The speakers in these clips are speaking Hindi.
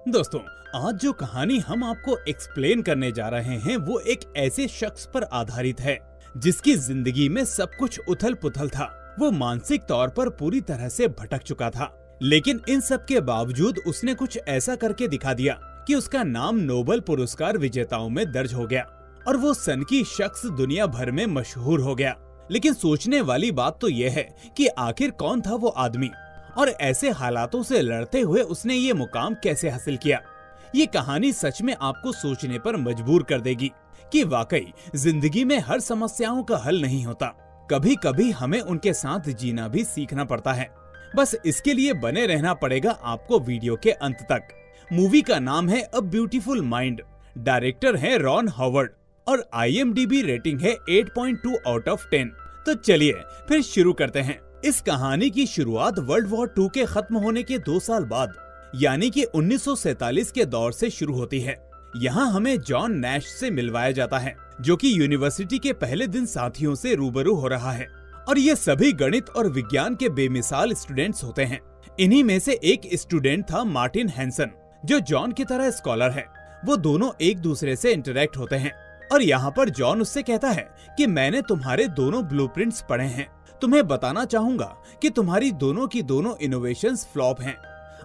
दोस्तों, आज जो कहानी हम आपको एक्सप्लेन करने जा रहे हैं वो एक ऐसे शख्स पर आधारित है जिसकी जिंदगी में सब कुछ उथल पुथल था। वो मानसिक तौर पर पूरी तरह से भटक चुका था, लेकिन इन सब के बावजूद उसने कुछ ऐसा करके दिखा दिया कि उसका नाम नोबेल पुरस्कार विजेताओं में दर्ज हो गया और वो सनकी शख्स दुनिया भर में मशहूर हो गया। लेकिन सोचने वाली बात तो ये है कि आखिर कौन था वो आदमी और ऐसे हालातों से लड़ते हुए उसने ये मुकाम कैसे हासिल किया। ये कहानी सच में आपको सोचने पर मजबूर कर देगी कि वाकई जिंदगी में हर समस्याओं का हल नहीं होता, कभी कभी हमें उनके साथ जीना भी सीखना पड़ता है। बस इसके लिए बने रहना पड़ेगा आपको वीडियो के अंत तक। मूवी का नाम है अ ब्यूटीफुल माइंड, डायरेक्टर है रॉन हॉवर्ड और IMDb रेटिंग है 8.2 आउट ऑफ 10। तो चलिए फिर शुरू करते हैं। इस कहानी की शुरुआत वर्ल्ड वॉर 2 के खत्म होने के 2 साल बाद यानी कि 1947 के दौर से शुरू होती है। यहाँ हमें जॉन नैश से मिलवाया जाता है जो कि यूनिवर्सिटी के पहले दिन साथियों से रूबरू हो रहा है और ये सभी गणित और विज्ञान के बेमिसाल स्टूडेंट्स होते हैं। इन्हीं में से एक स्टूडेंट था मार्टिन हैंसन जो जॉन की तरह स्कॉलर है। वो दोनों एक दूसरे से इंटरेक्ट होते हैं और यहाँ पर जॉन उससे कहता है कि मैंने तुम्हारे दोनों ब्लूप्रिंट्स पढ़े हैं, तुम्हें बताना चाहूंगा कि तुम्हारी दोनों की दोनों इनोवेशंस फ्लॉप हैं।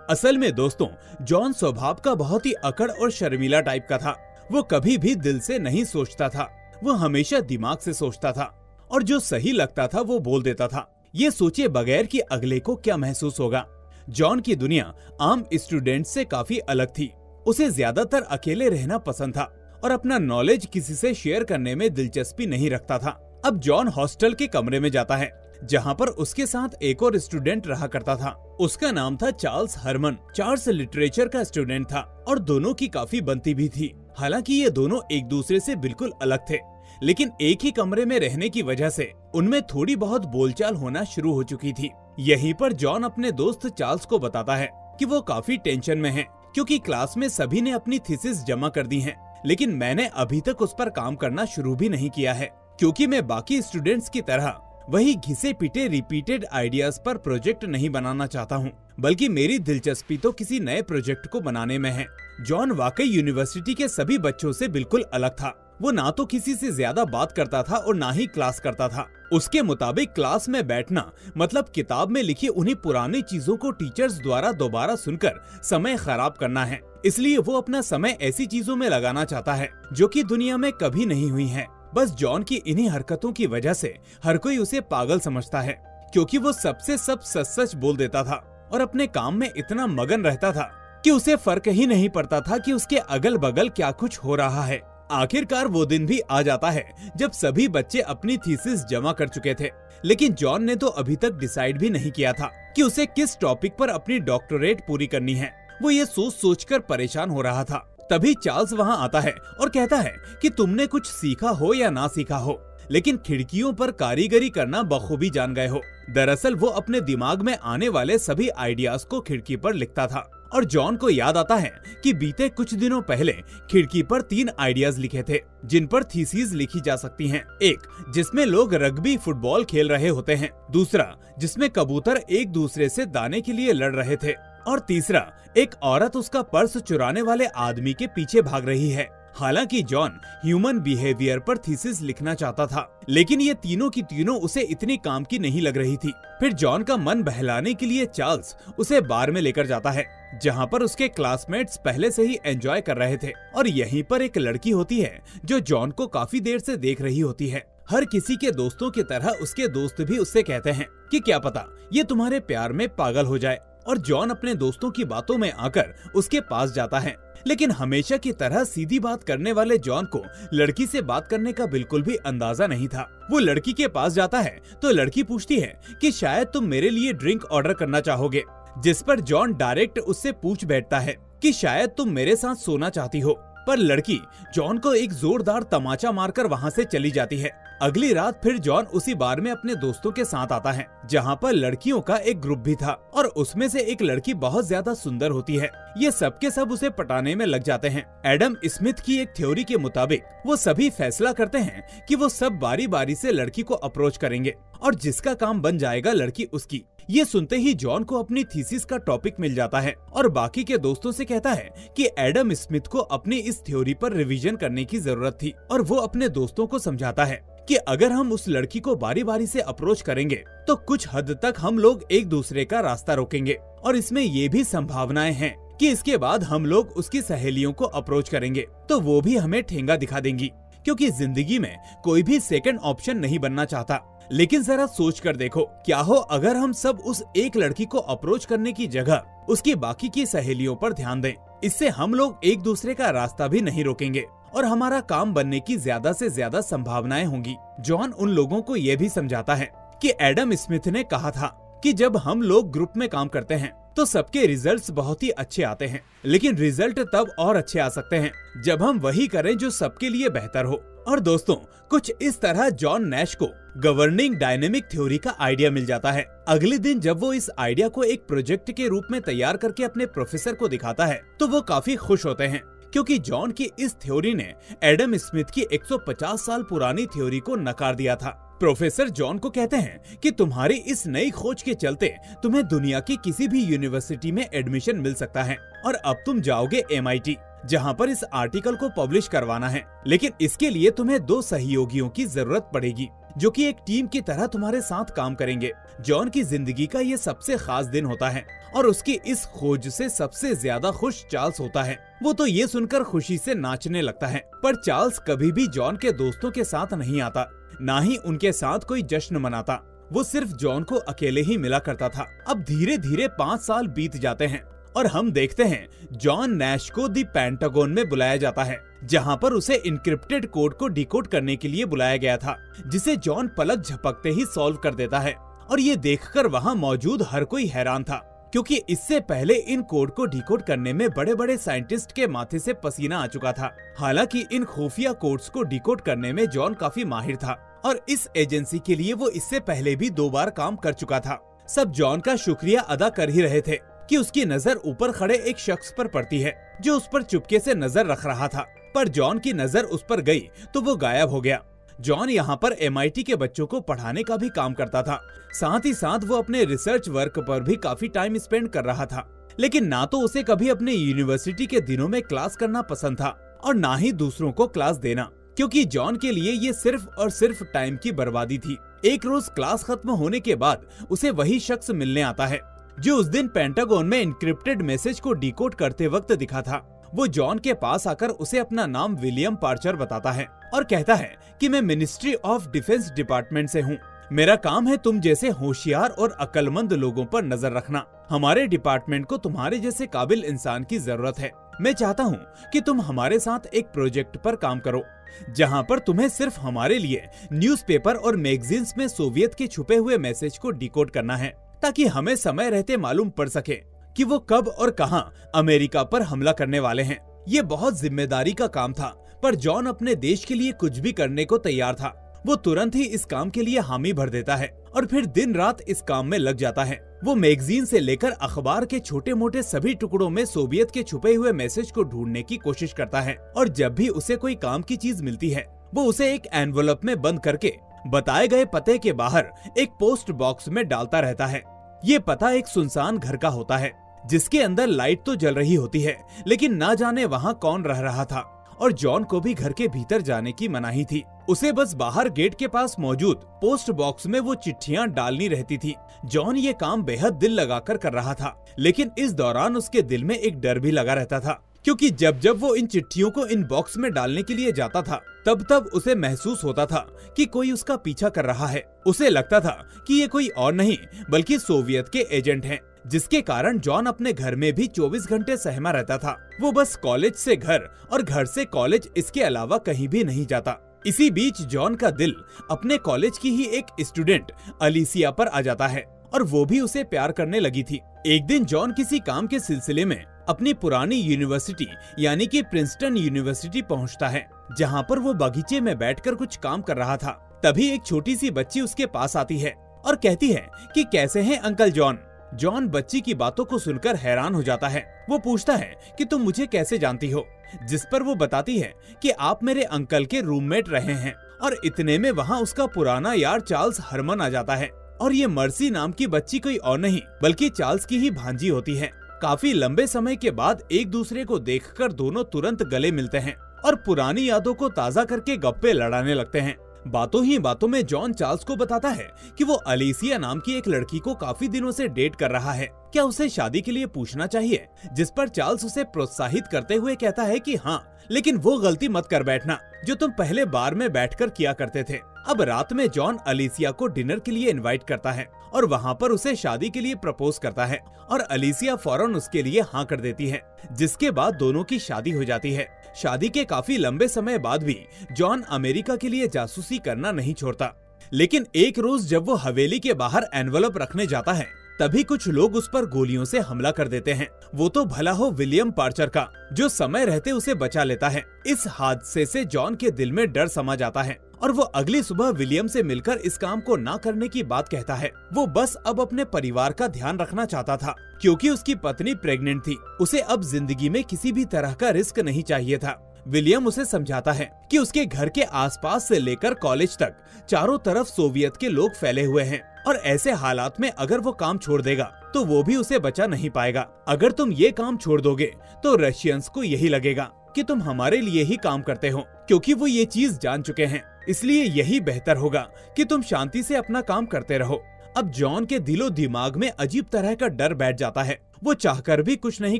असल में दोस्तों, जॉन स्वभाव का बहुत ही अकड़ और शर्मीला टाइप का था। वो कभी भी दिल से नहीं सोचता था, वो हमेशा दिमाग से सोचता था और जो सही लगता था वो बोल देता था, ये सोचे बगैर कि अगले को क्या महसूस होगा। जॉन की दुनिया आम स्टूडेंट से काफी अलग थी। उसे ज्यादातर अकेले रहना पसंद था और अपना नॉलेज किसी से शेयर करने में दिलचस्पी नहीं रखता था। अब जॉन हॉस्टल के कमरे में जाता है जहाँ पर उसके साथ एक और स्टूडेंट रहा करता था। उसका नाम था चार्ल्स हरमन। चार्ल्स लिटरेचर का स्टूडेंट था और दोनों की काफी बनती भी थी। हालांकि ये दोनों एक दूसरे से बिल्कुल अलग थे, लेकिन एक ही कमरे में रहने की वजह से उनमें थोड़ी बहुत बोलचाल होना शुरू हो चुकी थी। यहीं पर जॉन अपने दोस्त चार्ल्स को बताता है कि वो काफी टेंशन में है क्योंकि क्लास में सभी ने अपनी थीसिस जमा कर दी है, लेकिन मैंने अभी तक उस पर काम करना शुरू भी नहीं किया है क्योंकि मैं बाकी स्टूडेंट्स की तरह वही घिसे पिटे रिपीटेड आइडियाज पर प्रोजेक्ट नहीं बनाना चाहता हूँ, बल्कि मेरी दिलचस्पी तो किसी नए प्रोजेक्ट को बनाने में है। जॉन वाकई यूनिवर्सिटी के सभी बच्चों से बिल्कुल अलग था। वो ना तो किसी से ज्यादा बात करता था और ना ही क्लास करता था। उसके मुताबिक क्लास में बैठना मतलब किताब में लिखी उन्हीं पुरानी चीजों को टीचर्स द्वारा दोबारा सुनकर समय खराब करना है। इसलिए वो अपना समय ऐसी चीजों में लगाना चाहता है जो कि दुनिया में कभी नहीं हुई है। बस जॉन की इन्हीं हरकतों की वजह से हर कोई उसे पागल समझता है क्योंकि वो सबसे सब सच सच बोल देता था और अपने काम में इतना मगन रहता था कि उसे फर्क ही नहीं पड़ता था कि उसके अगल बगल क्या कुछ हो रहा है। आखिरकार वो दिन भी आ जाता है जब सभी बच्चे अपनी थीसिस जमा कर चुके थे, लेकिन जॉन ने तो अभी तक डिसाइड भी नहीं किया था कि उसे किस टॉपिक पर अपनी डॉक्टरेट पूरी करनी है। वो ये सोच सोचकर परेशान हो रहा था। तभी चार्ल्स वहाँ आता है और कहता है कि तुमने कुछ सीखा हो या ना सीखा हो, लेकिन खिड़कियों पर कारीगरी करना बखूबी जान गए हो। दरअसल वो अपने दिमाग में आने वाले सभी आइडियाज को खिड़की पर लिखता था और जॉन को याद आता है कि बीते कुछ दिनों पहले खिड़की पर 3 आइडियाज लिखे थे जिन पर थीसिस लिखी जा सकती हैं। एक जिसमें लोग रग्बी फुटबॉल खेल रहे होते हैं, दूसरा जिसमें कबूतर एक दूसरे से दाने के लिए लड़ रहे थे और तीसरा एक औरत उसका पर्स चुराने वाले आदमी के पीछे भाग रही है। हालांकि जॉन ह्यूमन बिहेवियर पर थीसिस लिखना चाहता था, लेकिन ये तीनों की तीनों उसे इतनी काम की नहीं लग रही थी। फिर जॉन का मन बहलाने के लिए चार्ल्स उसे बार में लेकर जाता है जहां पर उसके क्लासमेट्स पहले से ही एंजॉय कर रहे थे और यहीं पर एक लड़की होती है जो जॉन को काफी देर से देख रही होती है। हर किसी के दोस्तों की तरह उसके दोस्त भी उससे कहते हैं कि क्या पता ये तुम्हारे प्यार में पागल हो जाए और जॉन अपने दोस्तों की बातों में आकर उसके पास जाता है। लेकिन हमेशा की तरह सीधी बात करने वाले जॉन को लड़की से बात करने का बिल्कुल भी अंदाजा नहीं था। वो लड़की के पास जाता है तो लड़की पूछती है कि शायद तुम मेरे लिए ड्रिंक ऑर्डर करना चाहोगे, जिस पर जॉन डायरेक्ट उससे पूछ बैठता है कि शायद तुम मेरे साथ सोना चाहती हो। पर लड़की जॉन को एक जोरदार तमाचा मारकर वहाँ से चली जाती है। अगली रात फिर जॉन उसी बार में अपने दोस्तों के साथ आता है जहाँ पर लड़कियों का एक ग्रुप भी था और उसमें से एक लड़की बहुत ज्यादा सुंदर होती है। ये सब के सब उसे पटाने में लग जाते हैं। एडम स्मिथ की एक थ्योरी के मुताबिक वो सभी फैसला करते हैं कि वो सब बारी बारी से लड़की को अप्रोच करेंगे और जिसका काम बन जाएगा लड़की उसकी। ये सुनते ही जॉन को अपनी थीसिस का टॉपिक मिल जाता है और बाकी के दोस्तों से कहता है कि एडम स्मिथ को अपनी इस थ्योरी पर रिवीजन करने की जरूरत थी। और वो अपने दोस्तों को समझाता है कि अगर हम उस लड़की को बारी बारी से अप्रोच करेंगे तो कुछ हद तक हम लोग एक दूसरे का रास्ता रोकेंगे, और इसमें ये भी संभावनाएं हैं कि इसके बाद हम लोग उसकी सहेलियों को अप्रोच करेंगे तो वो भी हमें ठेंगा दिखा देंगी, क्योंकि जिंदगी में कोई भी सेकंड ऑप्शन नहीं बनना चाहता। लेकिन जरा सोच कर देखो, क्या हो अगर हम सब उस एक लड़की को अप्रोच करने की जगह उसकी बाकी की सहेलियों पर ध्यान दें। इससे हम लोग एक दूसरे का रास्ता भी नहीं रोकेंगे और हमारा काम बनने की ज्यादा से ज्यादा संभावनाएं होंगी। जॉन उन लोगों को ये भी समझाता है कि एडम स्मिथ ने कहा था कि जब हम लोग ग्रुप में काम करते हैं तो सबके रिजल्ट्स बहुत ही अच्छे आते हैं, लेकिन रिजल्ट तब और अच्छे आ सकते हैं जब हम वही करें जो सबके लिए बेहतर हो। और दोस्तों, कुछ इस तरह जॉन नैश को गवर्निंग डायनेमिक थ्योरी का आइडिया मिल जाता है। अगले दिन जब वो इस आइडिया को एक प्रोजेक्ट के रूप में तैयार करके अपने प्रोफेसर को दिखाता है तो वो काफी खुश होते हैं, क्योंकि जॉन की इस थ्योरी ने एडम स्मिथ की 150 साल पुरानी थ्योरी को नकार दिया था। प्रोफेसर जॉन को कहते हैं कि तुम्हारी इस नई खोज के चलते तुम्हें दुनिया की किसी भी यूनिवर्सिटी में एडमिशन मिल सकता है और अब तुम जाओगे MIT, जहां पर इस आर्टिकल को पब्लिश करवाना है। लेकिन इसके लिए तुम्हें 2 सहयोगियों की जरूरत पड़ेगी जो कि एक टीम की तरह तुम्हारे साथ काम करेंगे। जॉन की जिंदगी का ये सबसे खास दिन होता है और उसकी इस खोज से सबसे ज्यादा खुश चार्ल्स होता है। वो तो ये सुनकर खुशी से नाचने लगता है, पर चार्ल्स कभी भी जॉन के दोस्तों के साथ नहीं आता, ना ही उनके साथ कोई जश्न मनाता। वो सिर्फ जॉन को अकेले ही मिला करता था। अब धीरे धीरे 5 साल बीत जाते हैं और हम देखते हैं जॉन नैश को दी पेंटागन में बुलाया जाता है, जहां पर उसे इनक्रिप्टेड कोड को डिकोड करने के लिए बुलाया गया था, जिसे जॉन पलक झपकते ही सॉल्व कर देता है। और ये देखकर वहां मौजूद हर कोई हैरान था, क्योंकि इससे पहले इन कोड को डिकोड करने में बड़े बड़े साइंटिस्ट के माथे से पसीना आ चुका था। हालांकि इन खुफिया कोड्स को डिकोड करने में जॉन काफी माहिर था और इस एजेंसी के लिए वो इससे पहले भी 2 बार काम कर चुका था। सब जॉन का शुक्रिया अदा कर ही रहे थे कि उसकी नजर ऊपर खड़े एक शख्स पर पड़ती है जो उस पर चुपके से नजर रख रहा था, पर जॉन की नजर उस पर गई तो वो गायब हो गया। जॉन यहाँ पर MIT के बच्चों को पढ़ाने का भी काम करता था, साथ ही साथ वो अपने रिसर्च वर्क पर भी काफी टाइम स्पेंड कर रहा था। लेकिन ना तो उसे कभी अपने यूनिवर्सिटी के दिनों में क्लास करना पसंद था और ना ही दूसरों को क्लास देना, क्योंकि जॉन के लिए ये सिर्फ और सिर्फ टाइम की बर्बादी थी। एक रोज क्लास खत्म होने के बाद उसे वही शख्स मिलने आता है जो उस दिन पेंटागन में इनक्रिप्टेड मैसेज को डिकोड करते वक्त दिखा था। वो जॉन के पास आकर उसे अपना नाम विलियम पार्चर बताता है और कहता है कि मैं मिनिस्ट्री ऑफ डिफेंस डिपार्टमेंट से हूँ। मेरा काम है तुम जैसे होशियार और अक्लमंद लोगों पर नजर रखना। हमारे डिपार्टमेंट को तुम्हारे जैसे काबिल इंसान की जरूरत है। मैं चाहता हूँ कि तुम हमारे साथ एक प्रोजेक्ट पर काम करो, जहाँ पर तुम्हें सिर्फ हमारे लिए न्यूज़पेपर और मैगजीन्स में सोवियत के छुपे हुए मैसेज को डिकोड करना है, ताकि हमें समय रहते मालूम पड़ सके कि वो कब और कहां अमेरिका पर हमला करने वाले हैं। ये बहुत जिम्मेदारी का काम था, पर जॉन अपने देश के लिए कुछ भी करने को तैयार था। वो तुरंत ही इस काम के लिए हामी भर देता है और फिर दिन रात इस काम में लग जाता है। वो मैगजीन से लेकर अखबार के छोटे मोटे सभी टुकड़ों में सोवियत के छुपे हुए मैसेज को ढूंढने की कोशिश करता है, और जब भी उसे कोई काम की चीज मिलती है वो उसे एक एनवलप में बंद करके बताए गए पते के बाहर एक पोस्ट बॉक्स में डालता रहता है। ये पता एक सुनसान घर का होता है, जिसके अंदर लाइट तो जल रही होती है, लेकिन ना जाने वहाँ कौन रह रहा था। और जॉन को भी घर के भीतर जाने की मनाही थी। उसे बस बाहर गेट के पास मौजूद पोस्ट बॉक्स में वो चिट्ठियां डालनी रहती थी। जॉन ये काम बेहद दिल लगाकर कर रहा था, लेकिन इस दौरान उसके दिल में एक डर भी लगा रहता था, क्योंकि जब जब वो इन चिट्ठियों को इन बॉक्स में डालने के लिए जाता था तब तब उसे महसूस होता था कि कोई उसका पीछा कर रहा है। उसे लगता था कि ये कोई और नहीं बल्कि सोवियत के एजेंट हैं, जिसके कारण जॉन अपने घर में भी 24 घंटे सहमा रहता था। वो बस कॉलेज से घर और घर से कॉलेज, इसके अलावा कहीं भी नहीं जाता। इसी बीच जॉन का दिल अपने कॉलेज की ही एक स्टूडेंट अलिसिया पर आ जाता है और वो भी उसे प्यार करने लगी थी। एक दिन जॉन किसी काम के सिलसिले में अपनी पुरानी यूनिवर्सिटी यानी कि प्रिंसटन यूनिवर्सिटी पहुंचता है, जहां पर वो बगीचे में बैठकर कुछ काम कर रहा था। तभी एक छोटी सी बच्ची उसके पास आती है और कहती है कि कैसे हैं अंकल जॉन। जॉन बच्ची की बातों को सुनकर हैरान हो जाता है। वो पूछता है कि तुम मुझे कैसे जानती हो, जिस पर वो बताती है कि आप मेरे अंकल के रूममेट रहे हैं। और इतने में वहाँ उसका पुराना यार चार्ल्स हरमन आ जाता है। और ये मर्सी नाम की बच्ची कोई और नहीं बल्कि चार्ल्स की ही भांजी होती है। काफी लंबे समय के बाद एक दूसरे को देखकर दोनों तुरंत गले मिलते हैं और पुरानी यादों को ताज़ा करके गप्पे लड़ाने लगते हैं। बातों ही बातों में जॉन चार्ल्स को बताता है कि वो अलीसिया नाम की एक लड़की को काफी दिनों से डेट कर रहा है, क्या उसे शादी के लिए पूछना चाहिए। जिस पर चार्ल्स उसे प्रोत्साहित करते हुए कहता है कि हाँ, लेकिन वो गलती मत कर बैठना जो तुम पहले बार में बैठकर किया करते थे। अब रात में जॉन अलीसिया को डिनर के लिए इनवाइट करता है और वहाँ पर उसे शादी के लिए प्रपोज करता है और अलीसिया फौरन उसके लिए हाँ कर देती है, जिसके बाद दोनों की शादी हो जाती है। शादी के काफी लंबे समय बाद भी जॉन अमेरिका के लिए जासूसी करना नहीं छोड़ता, लेकिन एक रोज जब वो हवेली के बाहर एनवलप रखने जाता है तभी कुछ लोग उस पर गोलियों से हमला कर देते हैं। वो तो भला हो विलियम पार्चर का, जो समय रहते उसे बचा लेता है। इस हादसे से जॉन के दिल में डर समा जाता है और वो अगली सुबह विलियम से मिलकर इस काम को ना करने की बात कहता है। वो बस अब अपने परिवार का ध्यान रखना चाहता था क्योंकि उसकी पत्नी प्रेग्नेंट थी। उसे अब जिंदगी में किसी भी तरह का रिस्क नहीं चाहिए था। विलियम उसे समझाता है कि उसके घर के आसपास से लेकर कॉलेज तक चारों तरफ सोवियत के लोग फैले हुए हैं और ऐसे हालात में अगर वो काम छोड़ देगा तो वो भी उसे बचा नहीं पाएगा। अगर तुम ये काम छोड़ दोगे तो रशियंस को यही लगेगा कि तुम हमारे लिए ही काम करते हो, क्योंकि वो ये चीज जान चुके हैं। इसलिए यही बेहतर होगा कि तुम शांति से अपना काम करते रहो। अब जॉन के दिलो दिमाग में अजीब तरह का डर बैठ जाता है। वो चाहकर भी कुछ नहीं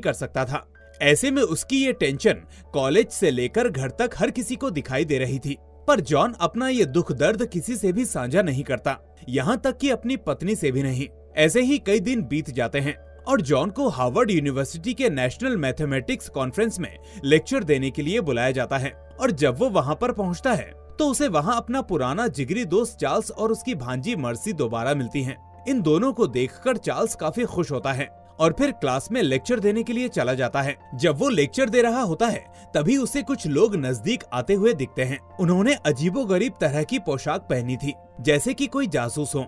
कर सकता था। ऐसे में उसकी ये टेंशन कॉलेज से लेकर घर तक हर किसी को दिखाई दे रही थी। पर जॉन अपना ये दुख दर्द किसी से भी साझा नहीं करता, यहाँ तक कि अपनी पत्नी से भी नहीं। ऐसे ही कई दिन बीत जाते हैं और जॉन को हार्वर्ड यूनिवर्सिटी के नेशनल मैथमेटिक्स कॉन्फ्रेंस में लेक्चर देने के लिए बुलाया जाता है। और जब वो वहाँ पर पहुँचता है तो उसे वहाँ अपना पुराना जिगरी दोस्त चार्ल्स और उसकी भांजी मर्सी दोबारा मिलती हैं। इन दोनों को देखकर चार्ल्स काफी खुश होता है और फिर क्लास में लेक्चर देने के लिए चला जाता है। जब वो लेक्चर दे रहा होता है तभी उसे कुछ लोग नजदीक आते हुए दिखते हैं। उन्होंने अजीबोगरीब तरह की पोशाक पहनी थी, जैसे कि कोई जासूस हो।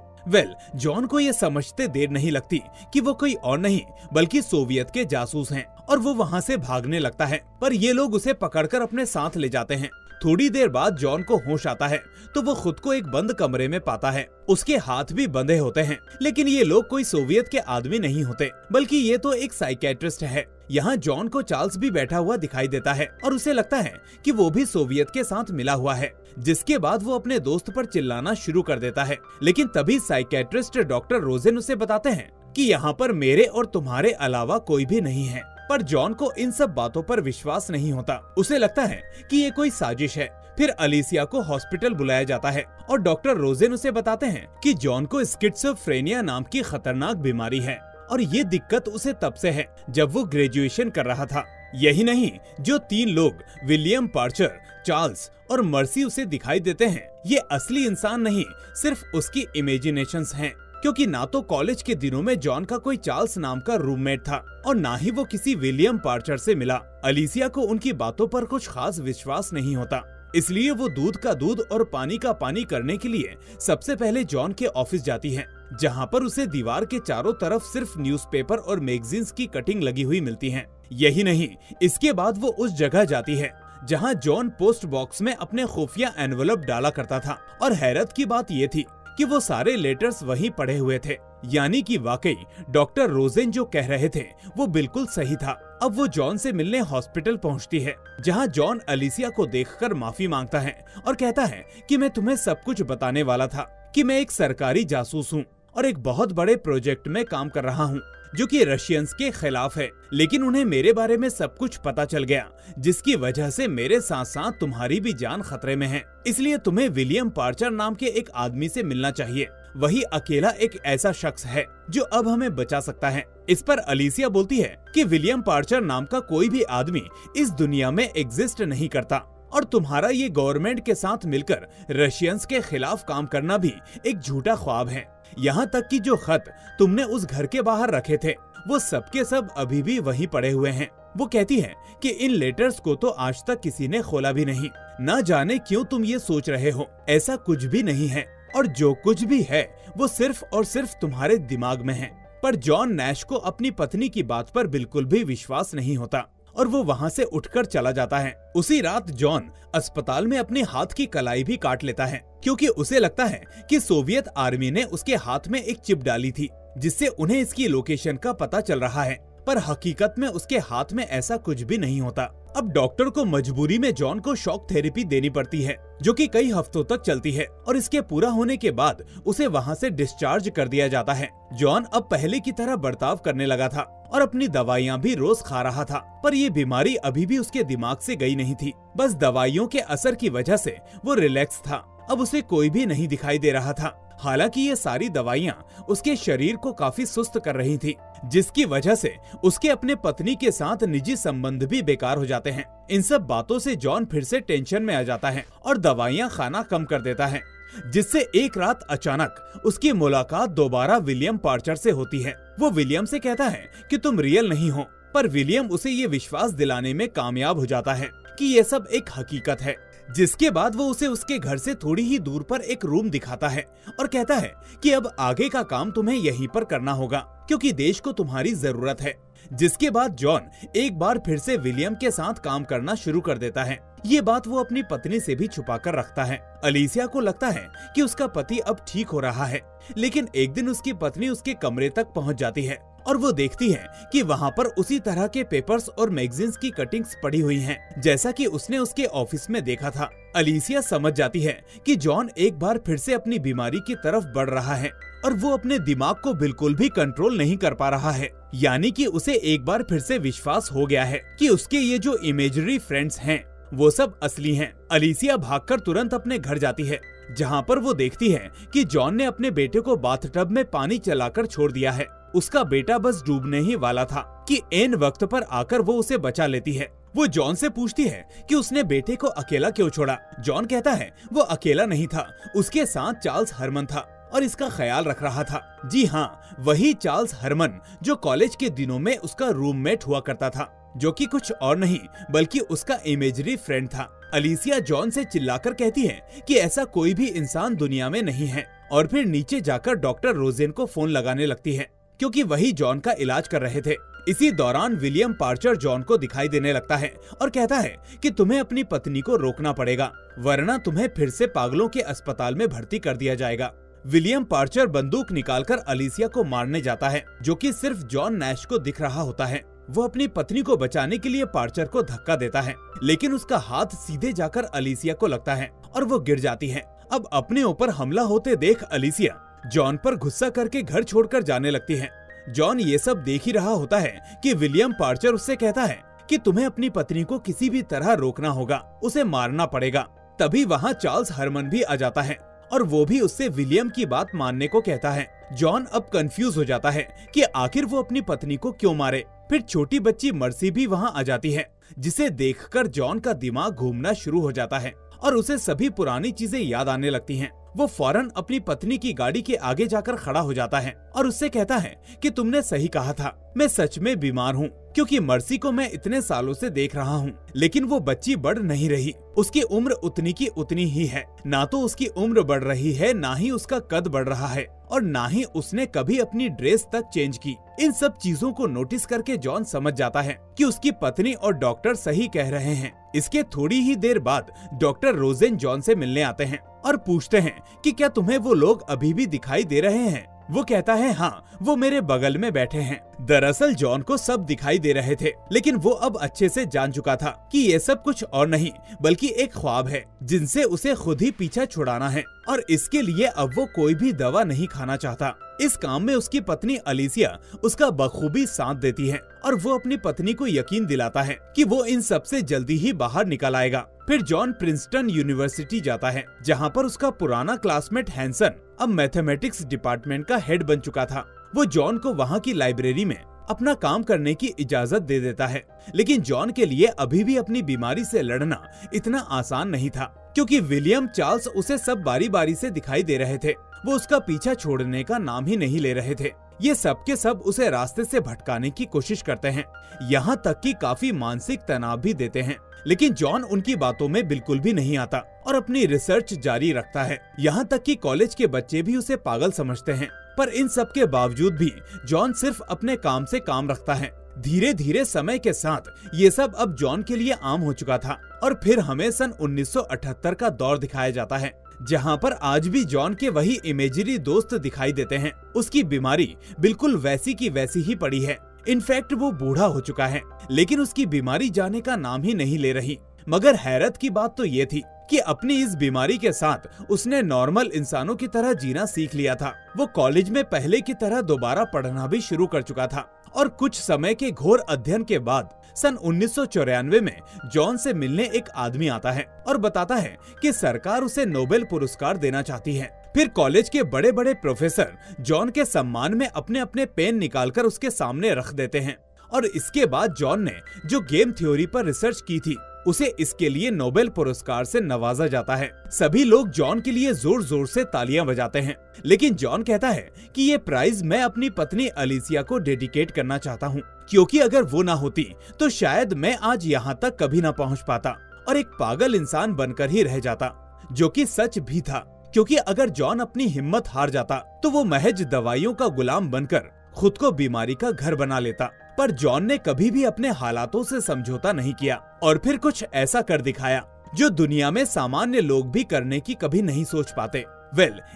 जॉन को ये समझते देर नहीं लगती कि वो कोई और नहीं बल्कि सोवियत के जासूस हैं और वो वहाँ से भागने लगता है, पर ये लोग उसे पकड़कर अपने साथ ले जाते हैं। थोड़ी देर बाद जॉन को होश आता है तो वो खुद को एक बंद कमरे में पाता है। उसके हाथ भी बंधे होते हैं, लेकिन ये लोग कोई सोवियत के आदमी नहीं होते बल्कि ये तो एक साइकेट्रिस्ट है। यहाँ जॉन को चार्ल्स भी बैठा हुआ दिखाई देता है और उसे लगता है कि वो भी सोवियत के साथ मिला हुआ है, जिसके बाद वो अपने दोस्त पर चिल्लाना शुरू कर देता है। लेकिन तभी साइकेट्रिस्ट डॉक्टर रोजेन उसे बताते हैं कि यहाँ पर मेरे और तुम्हारे अलावा कोई भी नहीं है। पर जॉन को इन सब बातों पर विश्वास नहीं होता। उसे लगता है कि ये कोई साजिश है। फिर अलीसिया को हॉस्पिटल बुलाया जाता है और डॉक्टर रोजेन उसे बताते हैं कि जॉन को स्किज़ोफ्रेनिया नाम की खतरनाक बीमारी है और ये दिक्कत उसे तब से है जब वो ग्रेजुएशन कर रहा था। यही नहीं, जो 3 लोग विलियम पार्चर, चार्ल्स और मर्सी उसे दिखाई देते हैं, ये असली इंसान नहीं, सिर्फ उसकी इमेजिनेशंस हैं। क्योंकि ना तो कॉलेज के दिनों में जॉन का कोई चार्ल्स नाम का रूममेट था और ना ही वो किसी विलियम पार्चर से मिला। अलीसिया को उनकी बातों पर कुछ खास विश्वास नहीं होता, इसलिए वो दूध का दूध और पानी का पानी करने के लिए सबसे पहले जॉन के ऑफिस जाती है, जहाँ पर उसे दीवार के चारों तरफ सिर्फ न्यूज़पेपर और मैगजीन्स की कटिंग लगी हुई मिलती है। यही नहीं, इसके बाद वो उस जगह जाती है जहाँ जॉन पोस्ट बॉक्स में अपने खुफिया एनवलप डाला करता था और हैरत की बात ये थी कि वो सारे लेटर्स वहीं पड़े हुए थे। यानी कि वाकई डॉक्टर रोजेन जो कह रहे थे वो बिल्कुल सही था। अब वो जॉन से मिलने हॉस्पिटल पहुंचती है, जहां जॉन अलीसिया को देखकर माफी मांगता है और कहता है कि मैं तुम्हें सब कुछ बताने वाला था कि मैं एक सरकारी जासूस हूँ और एक बहुत बड़े प्रोजेक्ट में काम कर रहा हूँ जो कि रशियंस के खिलाफ है, लेकिन उन्हें मेरे बारे में सब कुछ पता चल गया, जिसकी वजह से मेरे साथ साथ तुम्हारी भी जान खतरे में है। इसलिए तुम्हें विलियम पार्चर नाम के एक आदमी से मिलना चाहिए। वही अकेला एक ऐसा शख्स है जो अब हमें बचा सकता है। इस पर अलीसिया बोलती है कि विलियम पार्चर नाम का कोई भी आदमी इस दुनिया में एग्जिस्ट नहीं करता और तुम्हारा ये गवर्नमेंट के साथ मिलकर रशियंस के खिलाफ काम करना भी एक झूठा ख्वाब है। यहाँ तक कि जो खत तुमने उस घर के बाहर रखे थे वो सब के सब अभी भी वहीं पड़े हुए हैं। वो कहती है कि इन लेटर्स को तो आज तक किसी ने खोला भी नहीं। ना जाने क्यों तुम ये सोच रहे हो, ऐसा कुछ भी नहीं है और जो कुछ भी है वो सिर्फ और सिर्फ तुम्हारे दिमाग में है। पर जॉन नैश को अपनी पत्नी की बात पर बिल्कुल भी विश्वास नहीं होता और वो वहाँ से उठकर चला जाता है। उसी रात जॉन अस्पताल में अपने हाथ की कलाई भी काट लेता है, क्योंकि उसे लगता है कि सोवियत आर्मी ने उसके हाथ में एक चिप डाली थी, जिससे उन्हें इसकी लोकेशन का पता चल रहा है। पर हकीकत में उसके हाथ में ऐसा कुछ भी नहीं होता। अब डॉक्टर को मजबूरी में जॉन को शॉक थेरेपी देनी पड़ती है, जो कि कई हफ्तों तक चलती है, और इसके पूरा होने के बाद उसे वहाँ से डिस्चार्ज कर दिया जाता है। जॉन अब पहले की तरह बर्ताव करने लगा था और अपनी दवाइयाँ भी रोज खा रहा था, पर ये बीमारी अभी भी उसके दिमाग से गई नहीं थी। बस दवाइयों के असर की वजह से वो रिलैक्स था। अब उसे कोई भी नहीं दिखाई दे रहा था। हालांकि ये सारी दवाइयाँ उसके शरीर को काफी सुस्त कर रही थी, जिसकी वजह से उसके अपने पत्नी के साथ निजी संबंध भी बेकार हो जाते हैं। इन सब बातों से जॉन फिर से टेंशन में आ जाता है और दवाइयाँ खाना कम कर देता है, जिससे एक रात अचानक उसकी मुलाकात दोबारा विलियम पार्चर से होती है। वो विलियम से कहता है कि तुम रियल नहीं हो, पर विलियम उसे ये विश्वास दिलाने में कामयाब हो जाता है कि ये सब एक हकीकत है। जिसके बाद वो उसे उसके घर से थोड़ी ही दूर पर एक रूम दिखाता है और कहता है कि अब आगे का काम तुम्हें यहीं पर करना होगा, क्योंकि देश को तुम्हारी जरूरत है। जिसके बाद जॉन एक बार फिर से विलियम के साथ काम करना शुरू कर देता है। ये बात वो अपनी पत्नी से भी छुपा कर रखता है। अलीसिया को लगता है कि उसका पति अब ठीक हो रहा है, लेकिन एक दिन उसकी पत्नी उसके कमरे तक पहुंच जाती है और वो देखती है कि वहाँ पर उसी तरह के पेपर्स और मैगजीन्स की कटिंग्स पड़ी हुई हैं, जैसा कि उसने उसके ऑफिस में देखा था। अलीसिया समझ जाती है कि जॉन एक बार फिर से अपनी बीमारी की तरफ बढ़ रहा है और वो अपने दिमाग को बिल्कुल भी कंट्रोल नहीं कर पा रहा है। यानी कि उसे एक बार फिर से विश्वास हो गया है कि उसके ये जो इमेजिनरी फ्रेंड्स हैं वो सब असली हैं। अलीसिया भागकर तुरंत अपने घर जाती है, जहाँ पर वो देखती है कि जॉन ने अपने बेटे को बाथटब में पानी चलाकर छोड़ दिया है। उसका बेटा बस डूबने ही वाला था कि ऐन वक्त पर आकर वो उसे बचा लेती है। वो जॉन से पूछती है कि उसने बेटे को अकेला क्यों छोड़ा। जॉन कहता है वो अकेला नहीं था, उसके साथ चार्ल्स हरमन था और इसका ख्याल रख रहा था। जी हाँ, वही चार्ल्स हरमन जो कॉलेज के दिनों में उसका रूममेट हुआ करता था, जो कि कुछ और नहीं बल्कि उसका इमेजिनरी फ्रेंड था। अलीसिया जॉन से चिल्लाकर कहती है कि ऐसा कोई भी इंसान दुनिया में नहीं है, और फिर नीचे जाकर डॉक्टर रोजेन को फोन लगाने लगती है, क्योंकि वही जॉन का इलाज कर रहे थे। इसी दौरान विलियम पार्चर जॉन को दिखाई देने लगता है और कहता है कि तुम्हें अपनी पत्नी को रोकना पड़ेगा, वरना तुम्हें फिर से पागलों के अस्पताल में भर्ती कर दिया जाएगा। विलियम पार्चर बंदूक निकालकर अलीसिया को मारने जाता है, जो कि सिर्फ जॉन नैश को दिख रहा होता है। वो अपनी पत्नी को बचाने के लिए पार्चर को धक्का देता है, लेकिन उसका हाथ सीधे जाकर अलीसिया को लगता है और वो गिर जाती है। अब अपने ऊपर हमला होते देख अलीसिया जॉन पर गुस्सा करके घर छोड़कर जाने लगती है। जॉन ये सब देख ही रहा होता है कि विलियम पार्चर उससे कहता है कि तुम्हें अपनी पत्नी को किसी भी तरह रोकना होगा, उसे मारना पड़ेगा। तभी वहाँ चार्ल्स हरमन भी आ जाता है और वो भी उससे विलियम की बात मानने को कहता है। जॉन अब कंफ्यूज हो जाता है कि आखिर वो अपनी पत्नी को क्यों मारे। फिर छोटी बच्ची मर्सी भी वहाँ आ जाती है, जिसे देखकर जॉन का दिमाग घूमना शुरू हो जाता है और उसे सभी पुरानी चीजें याद आने लगती हैं। वो फौरन अपनी पत्नी की गाड़ी के आगे जाकर खड़ा हो जाता है और उससे कहता है कि तुमने सही कहा था, मैं सच में बीमार हूँ, क्योंकि मर्सी को मैं इतने सालों से देख रहा हूँ, लेकिन वो बच्ची बढ़ नहीं रही। उसकी उम्र उतनी की उतनी ही है। ना तो उसकी उम्र बढ़ रही है, ना ही उसका कद बढ़ रहा है, और ना ही उसने कभी अपनी ड्रेस तक चेंज की। इन सब चीजों को नोटिस करके जॉन समझ जाता है कि उसकी पत्नी और डॉक्टर सही कह रहे हैं। इसके थोड़ी ही देर बाद डॉक्टर रोजेन जॉन से मिलने आते हैं और पूछते हैं कि क्या तुम्हें वो लोग अभी भी दिखाई दे रहे हैं। वो कहता है हाँ, वो मेरे बगल में बैठे हैं। दरअसल जॉन को सब दिखाई दे रहे थे, लेकिन वो अब अच्छे से जान चुका था कि ये सब कुछ और नहीं बल्कि एक ख्वाब है, जिनसे उसे खुद ही पीछा छुड़ाना है, और इसके लिए अब वो कोई भी दवा नहीं खाना चाहता। इस काम में उसकी पत्नी अलीसिया उसका बखूबी साथ देती है और वो अपनी पत्नी को यकीन दिलाता है कि वो इन सब से जल्दी ही बाहर निकल आएगा। फिर जॉन प्रिंसटन यूनिवर्सिटी जाता है, जहाँ पर उसका पुराना क्लासमेट हैंसन अब मैथमेटिक्स डिपार्टमेंट का हेड बन चुका था। वो जॉन को वहाँ की लाइब्रेरी में अपना काम करने की इजाजत दे देता है, लेकिन जॉन के लिए अभी भी अपनी बीमारी से लड़ना इतना आसान नहीं था, क्योंकि विलियम चार्ल्स उसे सब बारी बारी से दिखाई दे रहे थे। वो उसका पीछा छोड़ने का नाम ही नहीं ले रहे थे। ये सब के सब उसे रास्ते से भटकाने की कोशिश करते हैं, यहाँ तक कि काफी मानसिक तनाव भी देते हैं। लेकिन जॉन उनकी बातों में बिल्कुल भी नहीं आता और अपनी रिसर्च जारी रखता है। यहाँ तक कि कॉलेज के बच्चे भी उसे पागल समझते हैं। पर इन सब के बावजूद भी जॉन सिर्फ अपने काम से काम रखता है। धीरे धीरे समय के साथ ये सब अब जॉन के लिए आम हो चुका था और फिर हमें सन 1978 का दौर दिखाया जाता है, जहाँ पर आज भी जॉन के वही इमेजिनरी दोस्त दिखाई देते हैं। उसकी बीमारी बिल्कुल वैसी की वैसी ही पड़ी है। इनफैक्ट वो बूढ़ा हो चुका है, लेकिन उसकी बीमारी जाने का नाम ही नहीं ले रही। मगर हैरत की बात तो ये थी कि अपनी इस बीमारी के साथ उसने नॉर्मल इंसानों की तरह जीना सीख लिया था। वो कॉलेज में पहले की तरह दोबारा पढ़ना भी शुरू कर चुका था और कुछ समय के घोर अध्ययन के बाद सन 1994 में जॉन से मिलने एक आदमी आता है और बताता है कि सरकार उसे नोबेल पुरस्कार देना चाहती है। फिर कॉलेज के बड़े बड़े प्रोफेसर जॉन के सम्मान में अपने अपने पेन निकालकर उसके सामने रख देते हैं और इसके बाद जॉन ने जो गेम थ्योरी पर रिसर्च की थी उसे इसके लिए नोबेल पुरस्कार से नवाजा जाता है। सभी लोग जॉन के लिए जोर जोर से तालियां बजाते हैं, लेकिन जॉन कहता है कि ये प्राइज मैं अपनी पत्नी अलिसिया को डेडिकेट करना चाहता हूँ, क्योंकि अगर वो ना होती तो शायद मैं आज यहाँ तक कभी ना पहुँच पाता और एक पागल इंसान बनकर ही रह जाता। जो कि सच भी था, क्योंकि अगर जॉन अपनी हिम्मत हार जाता तो वो महज दवाइयों का गुलाम बनकर खुद को बीमारी का घर बना लेता। पर जॉन ने कभी भी अपने हालातों से समझौता नहीं किया और फिर कुछ ऐसा कर दिखाया जो दुनिया में सामान्य लोग भी करने की कभी नहीं सोच पाते।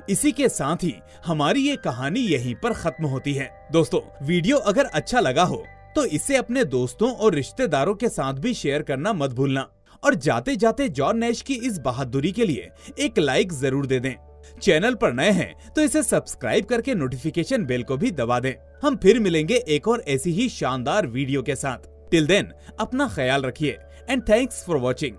इसी के साथ ही हमारी ये कहानी यहीं पर खत्म होती है। दोस्तों, वीडियो अगर अच्छा लगा हो तो इसे अपने दोस्तों और रिश्तेदारों के साथ भी शेयर करना मत भूलना और जाते जाते जॉन नैश की इस बहादुरी के लिए एक लाइक जरूर दे दें। चैनल पर नए हैं तो इसे सब्सक्राइब करके नोटिफिकेशन बेल को भी दबा दें। हम फिर मिलेंगे एक और ऐसी ही शानदार वीडियो के साथ। टिल देन अपना ख्याल रखिए एंड थैंक्स फॉर वॉचिंग।